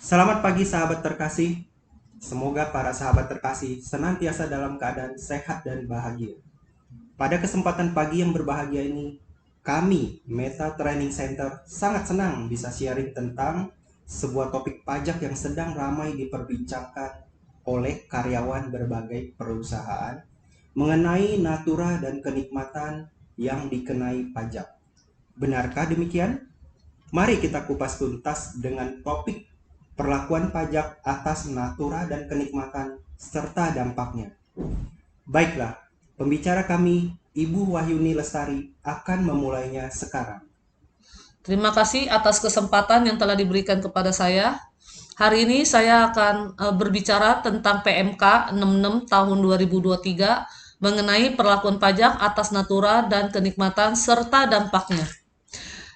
Selamat pagi sahabat terkasih. Semoga para sahabat terkasih senantiasa dalam keadaan sehat dan bahagia. Pada kesempatan pagi yang berbahagia ini, kami Meta Training Center sangat senang bisa sharing tentang sebuah topik pajak yang sedang ramai diperbincangkan oleh karyawan berbagai perusahaan mengenai natura dan kenikmatan yang dikenai pajak. Benarkah demikian? Mari kita kupas tuntas dengan topik perlakuan pajak atas natura dan kenikmatan serta dampaknya. Baiklah, pembicara kami Ibu Wahyuni Lestari akan memulainya sekarang. Terima kasih atas kesempatan yang telah diberikan kepada saya. Hari ini saya akan berbicara tentang PMK 66 tahun 2023 mengenai perlakuan pajak atas natura dan kenikmatan serta dampaknya.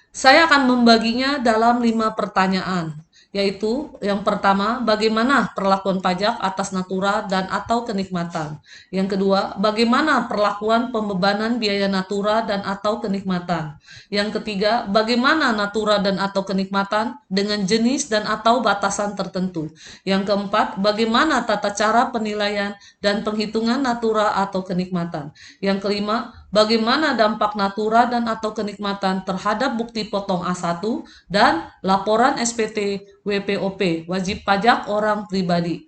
Saya akan membaginya dalam 5 pertanyaan, yaitu yang pertama, bagaimana perlakuan pajak atas natura dan atau kenikmatan. Yang kedua, bagaimana perlakuan pembebanan biaya natura dan atau kenikmatan. Yang ketiga, bagaimana natura dan atau kenikmatan dengan jenis dan atau batasan tertentu. Yang keempat, bagaimana tata cara penilaian dan penghitungan natura atau kenikmatan. Yang kelima, bagaimana dampak natura dan atau kenikmatan terhadap bukti potong A1 dan laporan SPT WPOP, wajib pajak orang pribadi.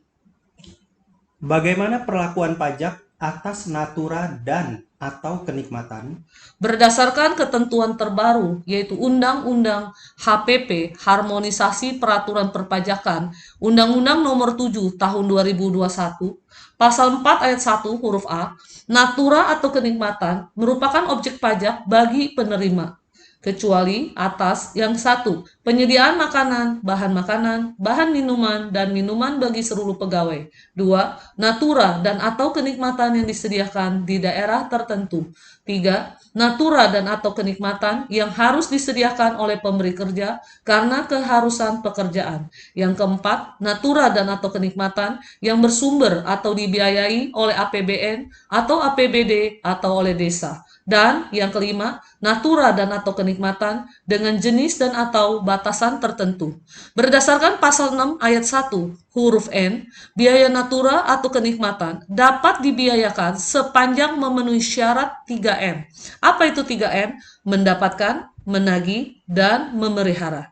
Bagaimana perlakuan pajak atas natura dan atau kenikmatan? Berdasarkan ketentuan terbaru, yaitu Undang-Undang HPP, Harmonisasi Peraturan Perpajakan, Undang-Undang Nomor 7 Tahun 2021, Pasal 4 Ayat 1 huruf A, natura atau kenikmatan merupakan objek pajak bagi penerima, kecuali atas yang satu, penyediaan makanan, bahan minuman, dan minuman bagi seluruh pegawai. Dua, natura dan atau kenikmatan yang disediakan di daerah tertentu. Tiga, natura dan atau kenikmatan yang harus disediakan oleh pemberi kerja karena keharusan pekerjaan. Yang keempat, natura dan atau kenikmatan yang bersumber atau dibiayai oleh APBN atau APBD atau oleh desa. Dan yang kelima, natura dan atau kenikmatan dengan jenis dan atau batasan tertentu. Berdasarkan pasal 6 ayat 1 huruf N, biaya natura atau kenikmatan dapat dibiayakan sepanjang memenuhi syarat 3M. Apa itu 3M? Mendapatkan, menagih, dan memelihara.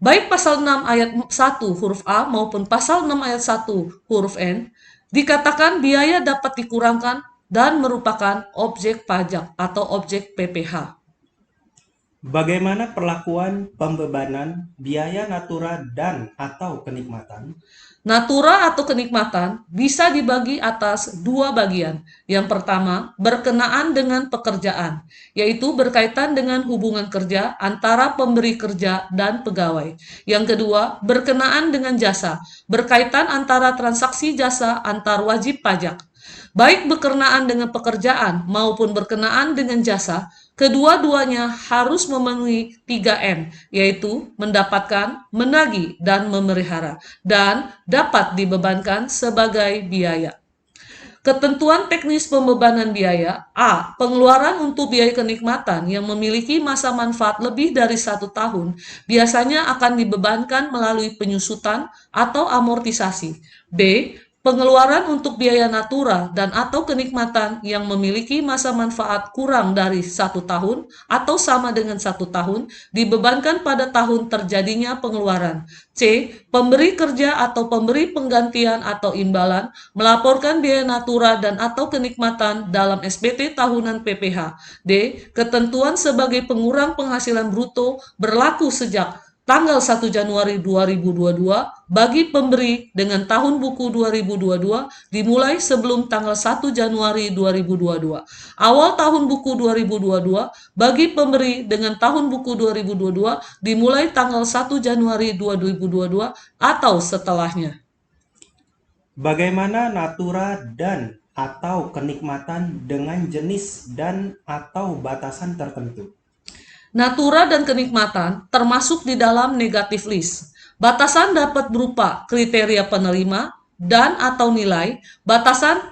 Baik pasal 6 ayat 1 huruf A maupun pasal 6 ayat 1 huruf N dikatakan biaya dapat dikurangkan dan merupakan objek pajak atau objek PPh. Bagaimana perlakuan pembebanan biaya natura dan atau kenikmatan? Natura atau kenikmatan bisa dibagi atas dua bagian. Yang pertama, berkenaan dengan pekerjaan, yaitu berkaitan dengan hubungan kerja antara pemberi kerja dan pegawai. Yang kedua, berkenaan dengan jasa, berkaitan antara transaksi jasa antar wajib pajak. Baik berkenaan dengan pekerjaan maupun berkenaan dengan jasa, kedua-duanya harus memenuhi 3M, yaitu mendapatkan, menagih, dan memelihara, dan dapat dibebankan sebagai biaya. Ketentuan teknis pembebanan biaya A. Pengeluaran untuk biaya kenikmatan yang memiliki masa manfaat lebih dari 1 tahun biasanya akan dibebankan melalui penyusutan atau amortisasi. B. Pengeluaran untuk biaya natura dan atau kenikmatan yang memiliki masa manfaat kurang dari 1 tahun atau sama dengan 1 tahun dibebankan pada tahun terjadinya pengeluaran. C. Pemberi kerja atau pemberi penggantian atau imbalan melaporkan biaya natura dan atau kenikmatan dalam SPT tahunan PPh. D. Ketentuan sebagai pengurang penghasilan bruto berlaku sejak tanggal 1 Januari 2022 bagi pemberi dengan tahun buku 2022 dimulai sebelum tanggal 1 Januari 2022. Awal tahun buku 2022 bagi pemberi dengan tahun buku 2022 dimulai tanggal 1 Januari 2022 atau setelahnya. Bagaimana natura dan atau kenikmatan dengan jenis dan atau batasan tertentu? Natura dan kenikmatan termasuk di dalam negatif list. Batasan dapat berupa kriteria penerima dan atau nilai. Batasan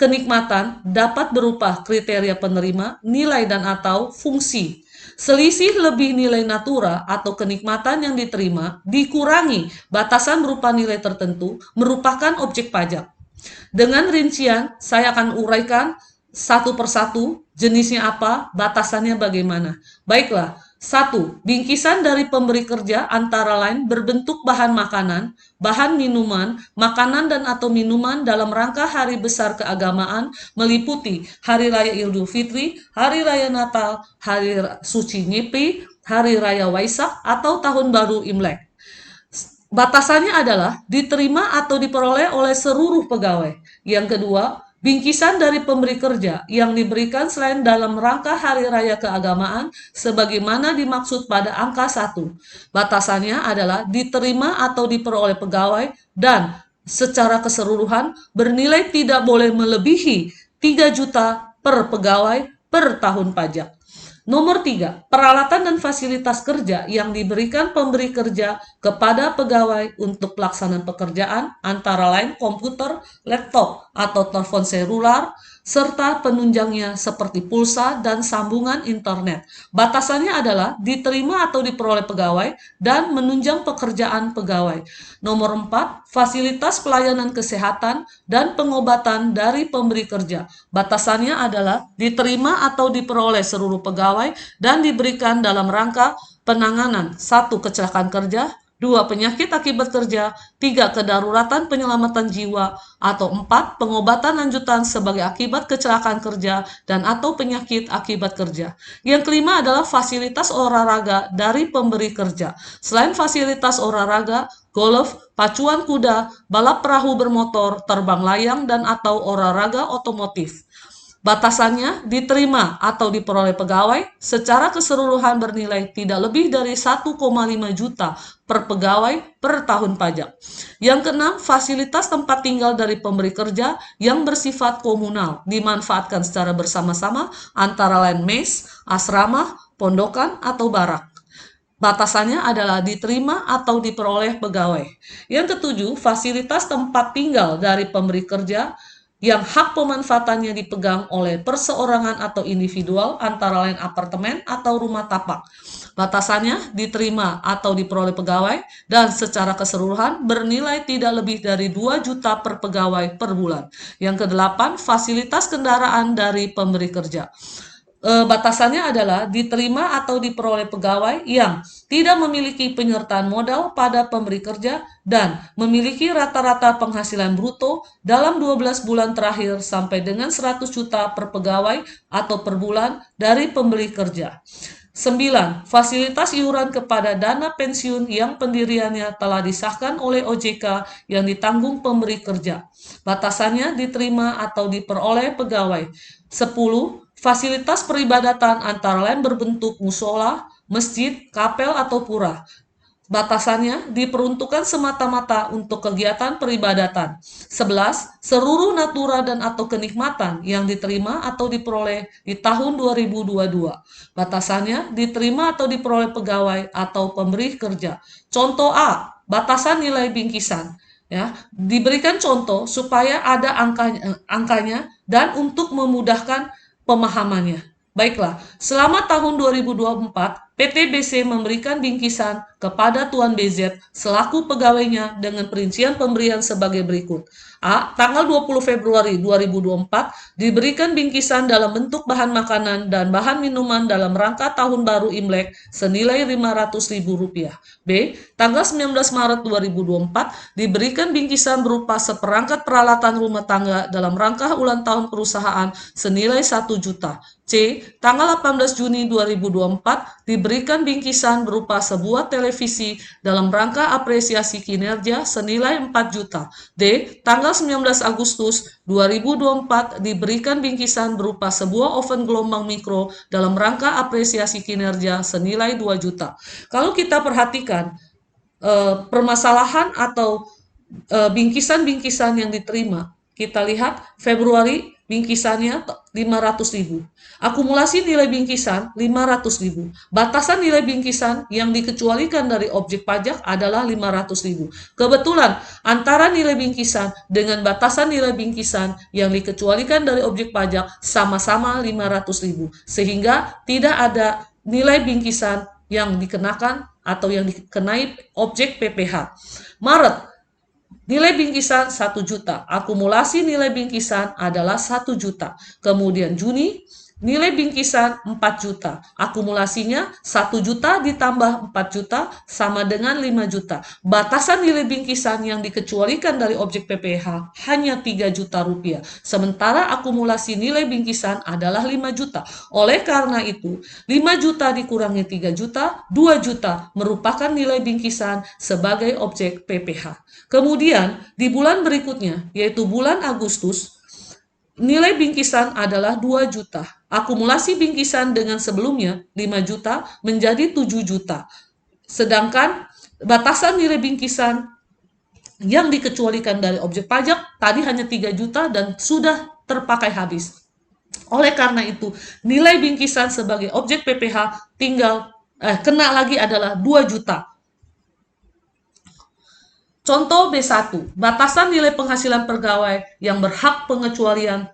kenikmatan dapat berupa kriteria penerima, nilai dan atau fungsi. Selisih lebih nilai natura atau kenikmatan yang diterima dikurangi batasan berupa nilai tertentu merupakan objek pajak. Dengan rincian, saya akan uraikan satu persatu, jenisnya apa, batasannya bagaimana. Baiklah, satu, bingkisan dari pemberi kerja antara lain berbentuk bahan makanan, bahan minuman, makanan dan atau minuman dalam rangka hari besar keagamaan meliputi Hari Raya Idul Fitri, Hari Raya Natal, Hari Suci Nyepi, Hari Raya Waisak, atau Tahun Baru Imlek. Batasannya adalah diterima atau diperoleh oleh seluruh pegawai. Yang kedua, bingkisan dari pemberi kerja yang diberikan selain dalam rangka hari raya keagamaan sebagaimana dimaksud pada angka 1. Batasannya adalah diterima atau diperoleh pegawai dan secara keseluruhan bernilai tidak boleh melebihi 3 juta per pegawai per tahun pajak. Nomor 3, peralatan dan fasilitas kerja yang diberikan pemberi kerja kepada pegawai untuk pelaksanaan pekerjaan antara lain komputer, laptop, atau telepon selular, serta penunjangnya seperti pulsa dan sambungan internet. Batasannya adalah diterima atau diperoleh pegawai dan menunjang pekerjaan pegawai. Nomor 4, fasilitas pelayanan kesehatan dan pengobatan dari pemberi kerja. Batasannya adalah diterima atau diperoleh seluruh pegawai dan diberikan dalam rangka penanganan 1. Kecelakaan kerja, 2. Penyakit akibat kerja, 3. Kedaruratan penyelamatan jiwa, atau 4. Pengobatan lanjutan sebagai akibat kecelakaan kerja dan atau penyakit akibat kerja. Yang kelima adalah fasilitas olahraga dari pemberi kerja. Selain fasilitas olahraga, golf, pacuan kuda, balap perahu bermotor, terbang layang, dan atau olahraga otomotif. Batasannya diterima atau diperoleh pegawai secara keseluruhan bernilai tidak lebih dari 1,5 juta per pegawai per tahun pajak. Yang keenam, fasilitas tempat tinggal dari pemberi kerja yang bersifat komunal dimanfaatkan secara bersama-sama antara lain mes, asrama, pondokan, atau barak. Batasannya adalah diterima atau diperoleh pegawai. Yang ketujuh, fasilitas tempat tinggal dari pemberi kerja yang hak pemanfaatannya dipegang oleh perseorangan atau individual antara lain apartemen atau rumah tapak. Batasannya diterima atau diperoleh pegawai dan secara keseluruhan bernilai tidak lebih dari 2 juta per pegawai per bulan. Yang kedelapan, fasilitas kendaraan dari pemberi kerja. Batasannya adalah diterima atau diperoleh pegawai yang tidak memiliki penyertaan modal pada pemberi kerja dan memiliki rata-rata penghasilan bruto dalam 12 bulan terakhir sampai dengan 100 juta per pegawai atau per bulan dari pemberi kerja. 9. Fasilitas iuran kepada dana pensiun yang pendiriannya telah disahkan oleh OJK yang ditanggung pemberi kerja. Batasannya diterima atau diperoleh pegawai. 10. Fasilitas peribadatan antara lain berbentuk musola, masjid, kapel, atau pura. Batasannya diperuntukkan semata-mata untuk kegiatan peribadatan. 11. Seluruh natura dan atau kenikmatan yang diterima atau diperoleh di tahun 2022. Batasannya diterima atau diperoleh pegawai atau pemberi kerja. Contoh A, batasan nilai bingkisan. Ya, diberikan contoh supaya ada angkanya dan untuk memudahkan pemahamannya. Baiklah, selama tahun 2024, PT BC memberikan bingkisan kepada Tuan BZ selaku pegawainya dengan perincian pemberian sebagai berikut. A. Tanggal 20 Februari 2024 diberikan bingkisan dalam bentuk bahan makanan dan bahan minuman dalam rangka Tahun Baru Imlek senilai Rp500.000. B. Tanggal 19 Maret 2024 diberikan bingkisan berupa seperangkat peralatan rumah tangga dalam rangka ulang tahun perusahaan senilai 1 juta. C. Tanggal 18 Juni 2024 diberikan bingkisan berupa sebuah televisi dalam rangka apresiasi kinerja senilai 4 juta. D. Tanggal 19 Agustus 2024 diberikan bingkisan berupa sebuah oven gelombang mikro dalam rangka apresiasi kinerja senilai 2 juta. Kalau kita perhatikan permasalahan atau bingkisan-bingkisan yang diterima, kita lihat Februari bingkisannya 500.000. Akumulasi nilai bingkisan 500.000. Batasan nilai bingkisan yang dikecualikan dari objek pajak adalah 500.000. Kebetulan antara nilai bingkisan dengan batasan nilai bingkisan yang dikecualikan dari objek pajak sama-sama 500.000. Sehingga tidak ada nilai bingkisan yang dikenakan atau yang dikenai objek PPh. Maret, nilai bingkisan 1 juta. Akumulasi nilai bingkisan adalah 1 juta. Kemudian Juni, nilai bingkisan 4 juta. Akumulasinya 1 juta ditambah 4 juta sama dengan 5 juta. Batasan nilai bingkisan yang dikecualikan dari objek PPh hanya 3 juta rupiah. Sementara akumulasi nilai bingkisan adalah 5 juta. Oleh karena itu, 5 juta dikurangi 3 juta, 2 juta merupakan nilai bingkisan sebagai objek PPh. Kemudian di bulan berikutnya, yaitu bulan Agustus, nilai bingkisan adalah 2 juta. Akumulasi bingkisan dengan sebelumnya 5 juta menjadi 7 juta. Sedangkan batasan nilai bingkisan yang dikecualikan dari objek pajak tadi hanya 3 juta dan sudah terpakai habis. Oleh karena itu, nilai bingkisan sebagai objek PPh tinggal kena lagi adalah 2 juta. Contoh B1, batasan nilai penghasilan pegawai yang berhak pengecualian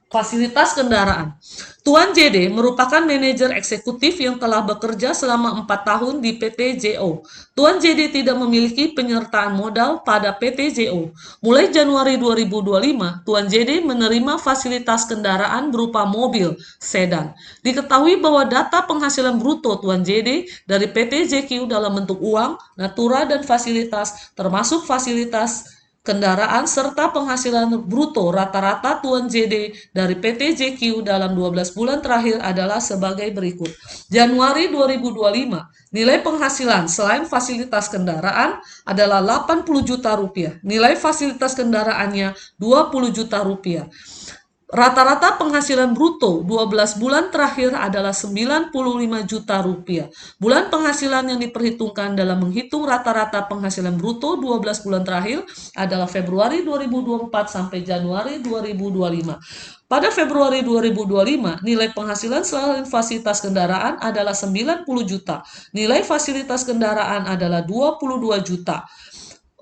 fasilitas kendaraan. Tuan JD merupakan manajer eksekutif yang telah bekerja selama 4 tahun di PT JO. Tuan JD tidak memiliki penyertaan modal pada PT JO. Mulai Januari 2025, Tuan JD menerima fasilitas kendaraan berupa mobil, sedan. Diketahui bahwa data penghasilan bruto Tuan JD dari PT JQ dalam bentuk uang, natura, dan fasilitas, termasuk fasilitas kendaraan serta penghasilan bruto rata-rata Tuan JD dari PT JQ dalam 12 bulan terakhir adalah sebagai berikut. Januari 2025, nilai penghasilan selain fasilitas kendaraan adalah 80 juta rupiah. Nilai fasilitas kendaraannya 20 juta rupiah. Rata-rata penghasilan bruto 12 bulan terakhir adalah 95 juta rupiah. Bulan penghasilan yang diperhitungkan dalam menghitung rata-rata penghasilan bruto 12 bulan terakhir adalah Februari 2024 sampai Januari 2025. Pada Februari 2025, nilai penghasilan selain fasilitas kendaraan adalah 90 juta. Nilai fasilitas kendaraan adalah 22 juta.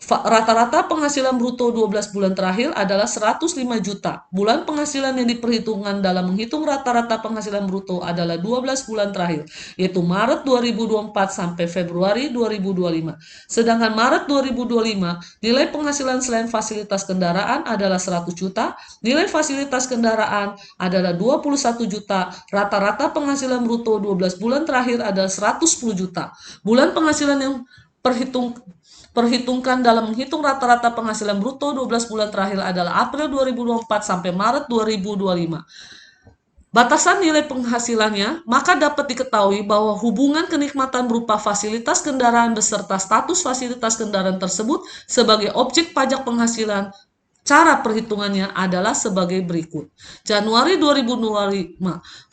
Rata-rata penghasilan bruto 12 bulan terakhir adalah 105 juta. Bulan penghasilan yang diperhitungkan dalam menghitung rata-rata penghasilan bruto adalah 12 bulan terakhir, yaitu Maret 2024 sampai Februari 2025. Sedangkan Maret 2025, nilai penghasilan selain fasilitas kendaraan adalah 100 juta, nilai fasilitas kendaraan adalah 21 juta, rata-rata penghasilan bruto 12 bulan terakhir adalah 110 juta. Bulan penghasilan yang perhitungkan dalam menghitung rata-rata penghasilan bruto 12 bulan terakhir adalah April 2024 sampai Maret 2025. Batasan nilai penghasilannya, maka dapat diketahui bahwa hubungan kenikmatan berupa fasilitas kendaraan beserta status fasilitas kendaraan tersebut sebagai objek pajak penghasilan. Cara perhitungannya adalah sebagai berikut. Januari 2025,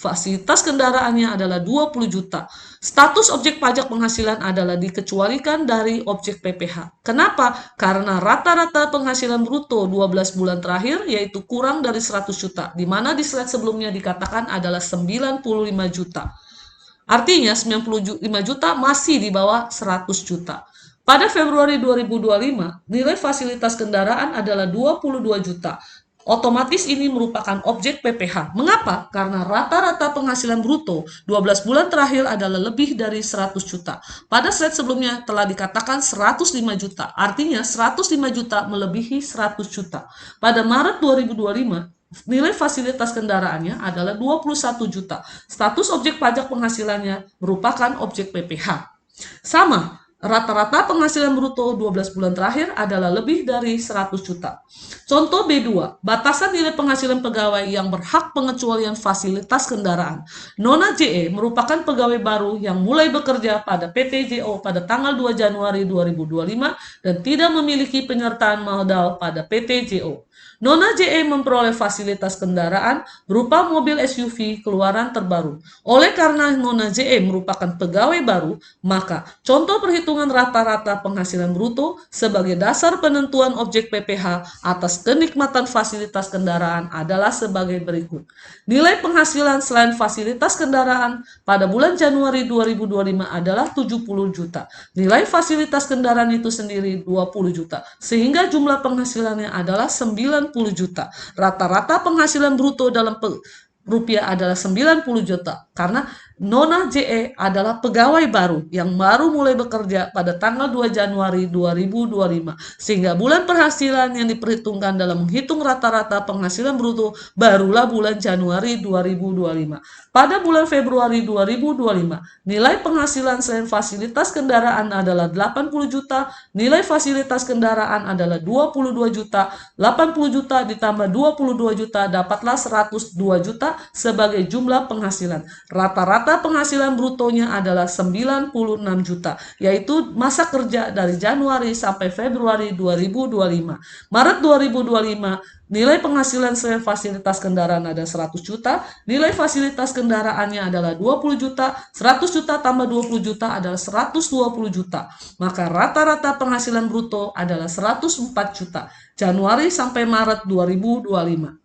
fasilitas kendaraannya adalah 20 juta. Status objek pajak penghasilan adalah dikecualikan dari objek PPh. Kenapa? Karena rata-rata penghasilan bruto 12 bulan terakhir yaitu kurang dari 100 juta, di mana di slide sebelumnya dikatakan adalah 95 juta. Artinya 95 juta masih di bawah 100 juta. Pada Februari 2025, nilai fasilitas kendaraan adalah 22 juta. Otomatis ini merupakan objek PPh. Mengapa? Karena rata-rata penghasilan bruto 12 bulan terakhir adalah lebih dari 100 juta. Pada slide sebelumnya telah dikatakan 105 juta. Artinya 105 juta melebihi 100 juta. Pada Maret 2025, nilai fasilitas kendaraannya adalah 21 juta. Status objek pajak penghasilannya merupakan objek PPh. Sama. Rata-rata penghasilan bruto 12 bulan terakhir adalah lebih dari 100 juta. Contoh B2, batasan nilai penghasilan pegawai yang berhak pengecualian fasilitas kendaraan. Nona JE merupakan pegawai baru yang mulai bekerja pada PT JO pada tanggal 2 Januari 2025 dan tidak memiliki penyertaan modal pada PT JO. Nona JE memperoleh fasilitas kendaraan berupa mobil SUV keluaran terbaru. Oleh karena Nona JE merupakan pegawai baru, maka contoh perhitungan perhitungan rata-rata penghasilan bruto sebagai dasar penentuan objek PPh atas kenikmatan fasilitas kendaraan adalah sebagai berikut. Nilai penghasilan selain fasilitas kendaraan pada bulan Januari 2025 adalah 70 juta. Nilai fasilitas kendaraan itu sendiri 20 juta, sehingga jumlah penghasilannya adalah 90 juta. Rata-rata penghasilan bruto dalam rupiah adalah 90 juta karena Nona JE adalah pegawai baru yang baru mulai bekerja pada tanggal 2 Januari 2025 sehingga bulan penghasilan yang diperhitungkan dalam menghitung rata-rata penghasilan bruto barulah bulan Januari 2025. Pada bulan Februari 2025, nilai penghasilan selain fasilitas kendaraan adalah 80 juta, nilai fasilitas kendaraan adalah 22 juta, 80 juta ditambah 22 juta dapatlah 102 juta sebagai jumlah penghasilan. Rata-rata penghasilan brutonya adalah 96 juta, yaitu masa kerja dari Januari sampai Februari 2025. Maret 2025, nilai penghasilan selain fasilitas kendaraan ada 100 juta, nilai fasilitas kendaraannya adalah 20 juta, 100 juta tambah 20 juta adalah 120 juta. Maka rata-rata penghasilan bruto adalah 104 juta, Januari sampai Maret 2025.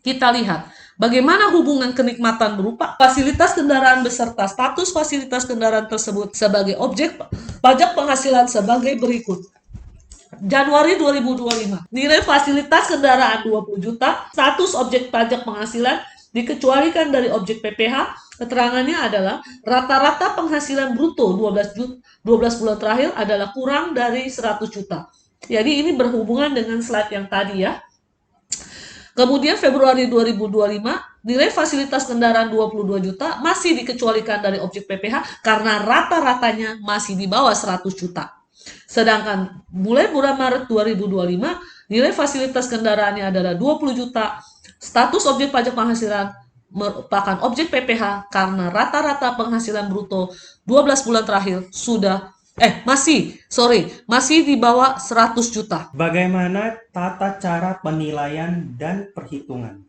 Kita lihat bagaimana hubungan kenikmatan berupa fasilitas kendaraan beserta status fasilitas kendaraan tersebut sebagai objek pajak penghasilan sebagai berikut. Januari 2025, nilai fasilitas kendaraan 20 juta, status objek pajak penghasilan dikecualikan dari objek PPh. Keterangannya adalah rata-rata penghasilan bruto 12 bulan terakhir adalah kurang dari 100 juta. Jadi ini berhubungan dengan slide yang tadi ya. Kemudian Februari 2025, nilai fasilitas kendaraan 22 juta masih dikecualikan dari objek PPh karena rata-ratanya masih di bawah 100 juta. Sedangkan mulai bulan Maret 2025, nilai fasilitas kendaraannya adalah 20 juta. Status objek pajak penghasilan merupakan objek PPh karena rata-rata penghasilan bruto 12 bulan terakhir masih di bawah 100 juta. Bagaimana tata cara penilaian dan perhitungan?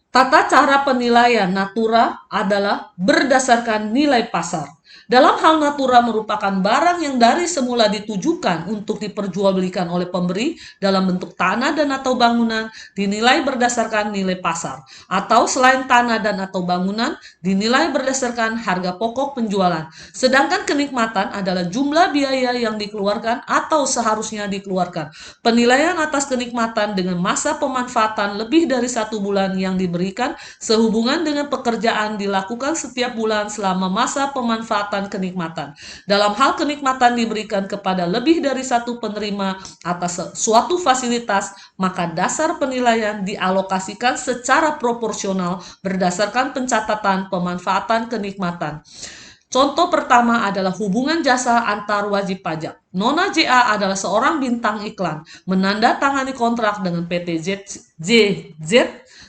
Tata cara penilaian natura adalah berdasarkan nilai pasar. Dalam hal natura merupakan barang yang dari semula ditujukan untuk diperjualbelikan oleh pemberi dalam bentuk tanah dan atau bangunan dinilai berdasarkan nilai pasar. Atau selain tanah dan atau bangunan dinilai berdasarkan harga pokok penjualan. Sedangkan kenikmatan adalah jumlah biaya yang dikeluarkan atau seharusnya dikeluarkan. Penilaian atas kenikmatan dengan masa pemanfaatan lebih dari 1 bulan yang diberikan sehubungan dengan pekerjaan dilakukan setiap bulan selama masa pemanfaatan kenikmatan. Dalam hal kenikmatan diberikan kepada lebih dari 1 penerima atas suatu fasilitas, maka dasar penilaian dialokasikan secara proporsional berdasarkan pencatatan pemanfaatan kenikmatan. Contoh pertama adalah hubungan jasa antar wajib pajak. Nona JA adalah seorang bintang iklan, menandatangani kontrak dengan PT JZ,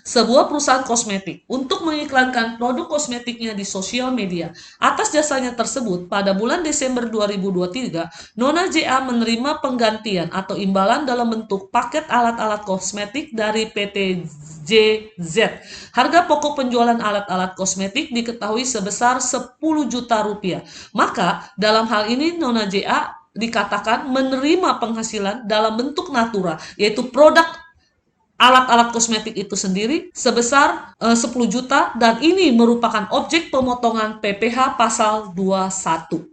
sebuah perusahaan kosmetik, untuk mengiklankan produk kosmetiknya di sosial media. Atas jasanya tersebut, pada bulan Desember 2023, Nona JA menerima penggantian atau imbalan dalam bentuk paket alat-alat kosmetik dari PT JZ. Harga pokok penjualan alat-alat kosmetik diketahui sebesar 10 juta rupiah. Maka, dalam hal ini Nona JA dikatakan menerima penghasilan dalam bentuk natura, yaitu produk alat-alat kosmetik itu sendiri sebesar 10 juta dan ini merupakan objek pemotongan PPh pasal 21.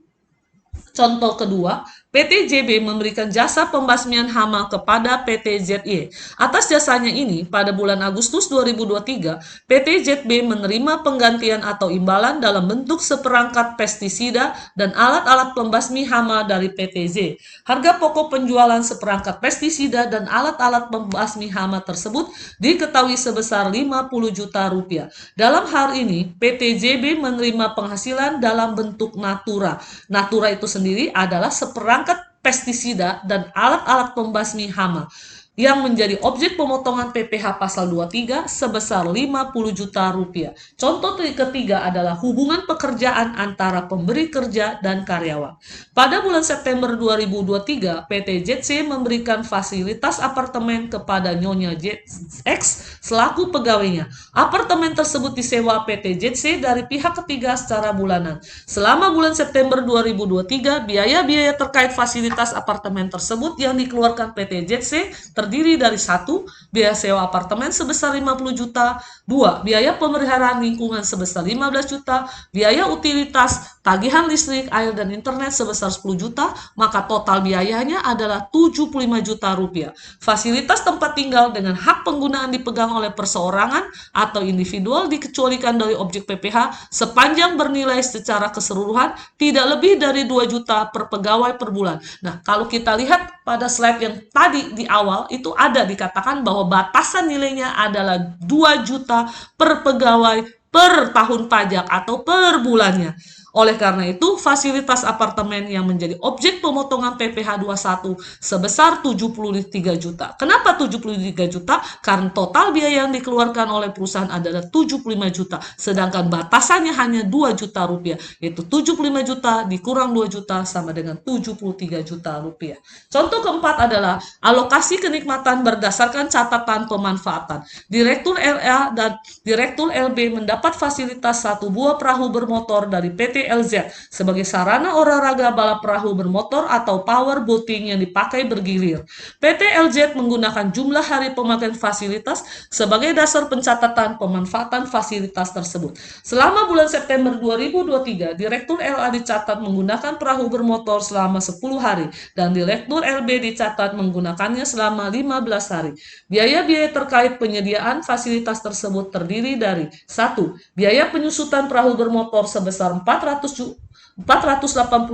Contoh kedua, PT JB memberikan jasa pembasmian hama kepada PT ZY. Atas jasanya ini, pada bulan Agustus 2023, PT ZB menerima penggantian atau imbalan dalam bentuk seperangkat pestisida dan alat-alat pembasmi hama dari PT Z. Harga pokok penjualan seperangkat pestisida dan alat-alat pembasmi hama tersebut diketahui sebesar 50 juta rupiah. Dalam hal ini, PT JB menerima penghasilan dalam bentuk natura. Natura itu sendiri adalah seperangkat pestisida dan alat-alat pembasmi hama yang menjadi objek pemotongan PPh pasal 23 sebesar 50 juta rupiah. Contoh ketiga adalah hubungan pekerjaan antara pemberi kerja dan karyawan. Pada bulan September 2023, PT ZC memberikan fasilitas apartemen kepada Nyonya ZX selaku pegawainya. Apartemen tersebut disewa PT ZC dari pihak ketiga secara bulanan. Selama bulan September 2023, biaya-biaya terkait fasilitas apartemen tersebut yang dikeluarkan PT ZC terdiri dari 1. Biaya sewa apartemen sebesar 50 juta, 2. Biaya pemeliharaan lingkungan sebesar 15 juta, biaya utilitas, tagihan listrik, air, dan internet sebesar 10 juta, maka total biayanya adalah 75 juta rupiah. Fasilitas tempat tinggal dengan hak penggunaan dipegang oleh perseorangan atau individual dikecualikan dari objek PPh sepanjang bernilai secara keseluruhan tidak lebih dari 2 juta per pegawai per bulan. Nah, kalau kita lihat pada slide yang tadi di awal itu ada dikatakan bahwa batasan nilainya adalah 2 juta per pegawai per tahun pajak atau per bulannya. Oleh karena itu, fasilitas apartemen yang menjadi objek pemotongan PPh 21 sebesar 73 juta. Kenapa 73 juta? Karena total biaya yang dikeluarkan oleh perusahaan adalah 75 juta, sedangkan batasannya hanya 2 juta rupiah, yaitu 75 juta dikurang 2 juta sama dengan 73 juta rupiah. Contoh keempat adalah alokasi kenikmatan berdasarkan catatan pemanfaatan. Direktur LA dan Direktur LB mendapat fasilitas 1 buah perahu bermotor dari PT LZ sebagai sarana olahraga balap perahu bermotor atau power boating yang dipakai bergilir. PT LZ menggunakan jumlah hari pemakaian fasilitas sebagai dasar pencatatan pemanfaatan fasilitas tersebut. Selama bulan September 2023, Direktur LA dicatat menggunakan perahu bermotor selama 10 hari dan Direktur LB dicatat menggunakannya selama 15 hari. Biaya-biaya terkait penyediaan fasilitas tersebut terdiri dari 1. Biaya penyusutan perahu bermotor sebesar 480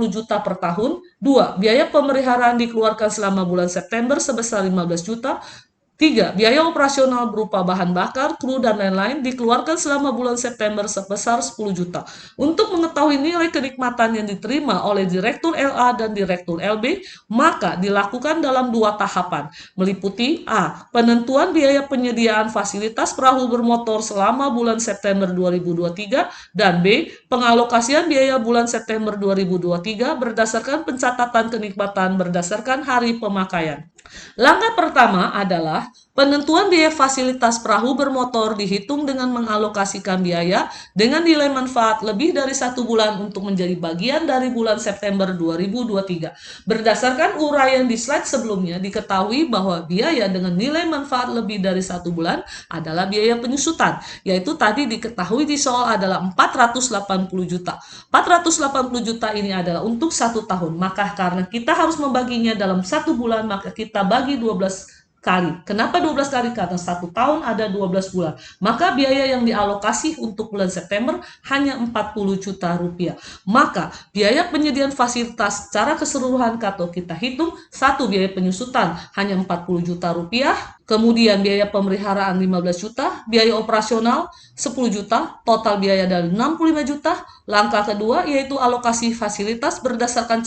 juta per tahun. 2. Biaya pemeliharaan dikeluarkan selama bulan September sebesar 15 juta. 3. Biaya operasional berupa bahan bakar, kru, dan lain-lain dikeluarkan selama bulan September sebesar 10 juta. Untuk mengetahui nilai kenikmatan yang diterima oleh Direktur LA dan Direktur LB, maka dilakukan dalam 2 tahapan, meliputi A. Penentuan biaya penyediaan fasilitas perahu bermotor selama bulan September 2023, dan B. Pengalokasian biaya bulan September 2023 berdasarkan pencatatan kenikmatan berdasarkan hari pemakaian. Langkah pertama adalah penentuan biaya fasilitas perahu bermotor dihitung dengan mengalokasikan biaya dengan nilai manfaat lebih dari 1 bulan untuk menjadi bagian dari bulan September 2023. Berdasarkan uraian di slide sebelumnya, diketahui bahwa biaya dengan nilai manfaat lebih dari 1 bulan adalah biaya penyusutan, yaitu tadi diketahui di soal adalah 480 juta. 480 juta ini adalah untuk 1 tahun, maka karena kita harus membaginya dalam 1 bulan, maka kita bagi 12 kali. Kenapa 12 kali? Karena 1 tahun ada 12 bulan. Maka biaya yang dialokasi untuk bulan September hanya 40 juta rupiah. Maka biaya penyediaan fasilitas secara keseluruhan kalau kita hitung, 1. Biaya penyusutan hanya 40 juta rupiah. Kemudian biaya pemeliharaan 15 juta, biaya operasional 10 juta, total biaya dari 65 juta. Langkah kedua yaitu alokasi fasilitas berdasarkan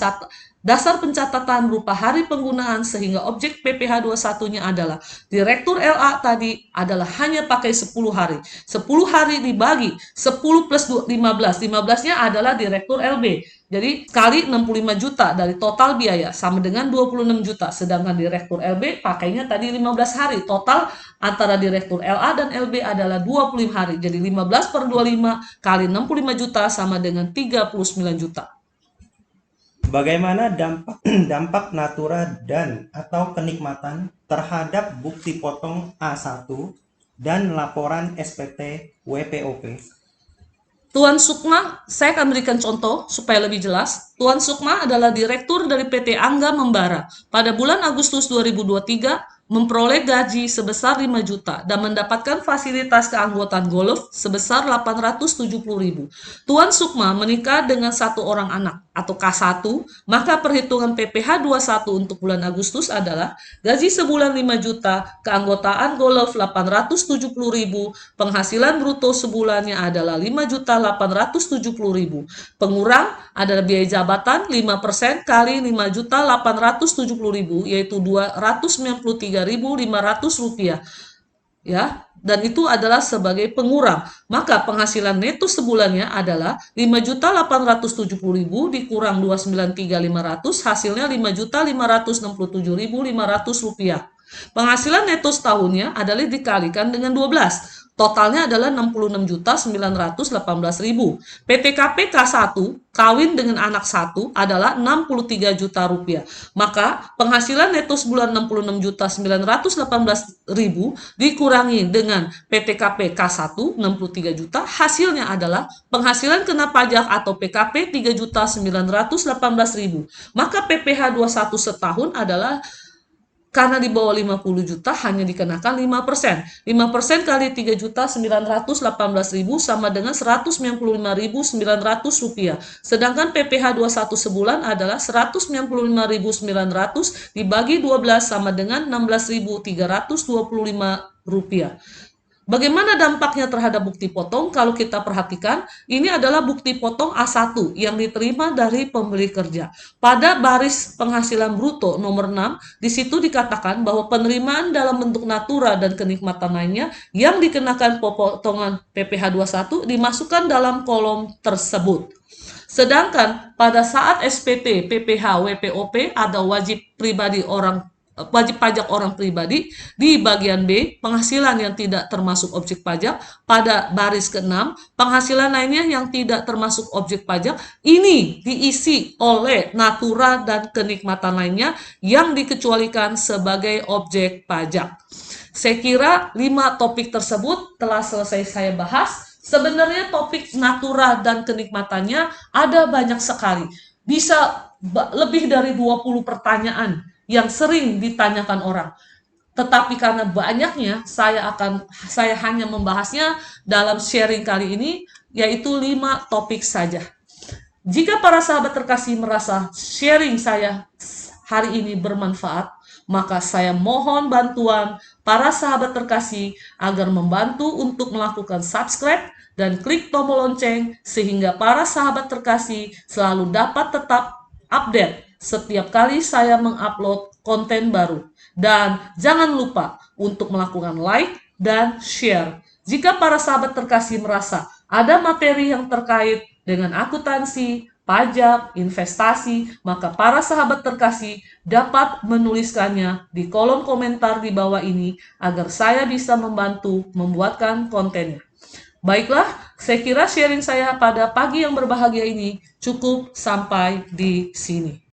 dasar pencatatan berupa hari penggunaan sehingga objek PPh 21-nya adalah Direktur LA tadi adalah hanya pakai 10 hari. 10 hari dibagi 10 plus 15. 15-nya adalah Direktur LB. Jadi kali 65 juta dari total biaya sama dengan 26 juta. Sedangkan Direktur LB pakainya tadi 15 hari. Total antara Direktur LA dan LB adalah 25 hari. Jadi 15 per 25 kali 65 juta sama dengan 39 juta. Bagaimana dampak natura dan atau kenikmatan terhadap bukti potong A1 dan laporan SPT WPOP? Tuan Sukma, saya akan berikan contoh supaya lebih jelas. Tuan Sukma adalah direktur dari PT Angga Membara. Pada bulan Agustus 2023, memperoleh gaji sebesar 5 juta dan mendapatkan fasilitas keanggotaan golf sebesar 870.000. Tuan Sukma menikah dengan 1 orang anak. atau K1, maka perhitungan PPh 21 untuk bulan Agustus adalah gaji sebulan 5 juta, keanggotaan Golf 870.000, penghasilan bruto sebulannya adalah 5.870.000. Pengurang adalah biaya jabatan 5% kali 5.870.000, yaitu Rp293.500, ya, dan itu adalah sebagai pengurang. Maka penghasilan neto sebulannya adalah 5.870.000 dikurang 293.500, hasilnya Rp5.567.500. Penghasilan neto setahunnya adalah dikalikan dengan 12. Totalnya adalah 66.918.000. PTKP K1 kawin dengan anak 1 adalah 63 juta rupiah. Maka penghasilan neto sebulan 66.918.000 dikurangi dengan PTKP K1 63 juta, hasilnya adalah penghasilan kena pajak atau PKP 3.918.000. Maka PPh 21 setahun adalah karena di bawah 50 juta hanya dikenakan 5%. 5% kali 3.918.000 sama dengan Rp195.900. Sedangkan PPh 21 sebulan adalah Rp195.900 dibagi 12 sama dengan Rp16.325. Bagaimana dampaknya terhadap bukti potong? Kalau kita perhatikan, ini adalah bukti potong A1 yang diterima dari pemberi kerja. Pada baris penghasilan bruto nomor 6, di situ dikatakan bahwa penerimaan dalam bentuk natura dan kenikmatan lainnya yang dikenakan potongan PPh 21 dimasukkan dalam kolom tersebut. Sedangkan pada saat SPT, PPh, WPOP ada wajib pajak orang pribadi di bagian B, penghasilan yang tidak termasuk objek pajak. Pada baris ke-6, penghasilan lainnya yang tidak termasuk objek pajak ini diisi oleh natura dan kenikmatan lainnya yang dikecualikan sebagai objek pajak. Saya kira 5 topik tersebut telah selesai saya bahas. Sebenarnya topik natura dan kenikmatannya ada banyak sekali. Bisa lebih dari 20 pertanyaan yang sering ditanyakan orang. Tetapi karena banyaknya, saya hanya membahasnya dalam sharing kali ini, yaitu 5 topik saja. Jika para sahabat terkasih merasa sharing saya hari ini bermanfaat, maka saya mohon bantuan para sahabat terkasih agar membantu untuk melakukan subscribe dan klik tombol lonceng sehingga para sahabat terkasih selalu dapat tetap update setiap kali saya mengupload konten baru. Dan jangan lupa untuk melakukan like dan share. Jika para sahabat terkasih merasa ada materi yang terkait dengan akuntansi, pajak, investasi, maka para sahabat terkasih dapat menuliskannya di kolom komentar di bawah ini agar saya bisa membantu membuatkan kontennya. Baiklah, saya kira sharing saya pada pagi yang berbahagia ini cukup sampai di sini.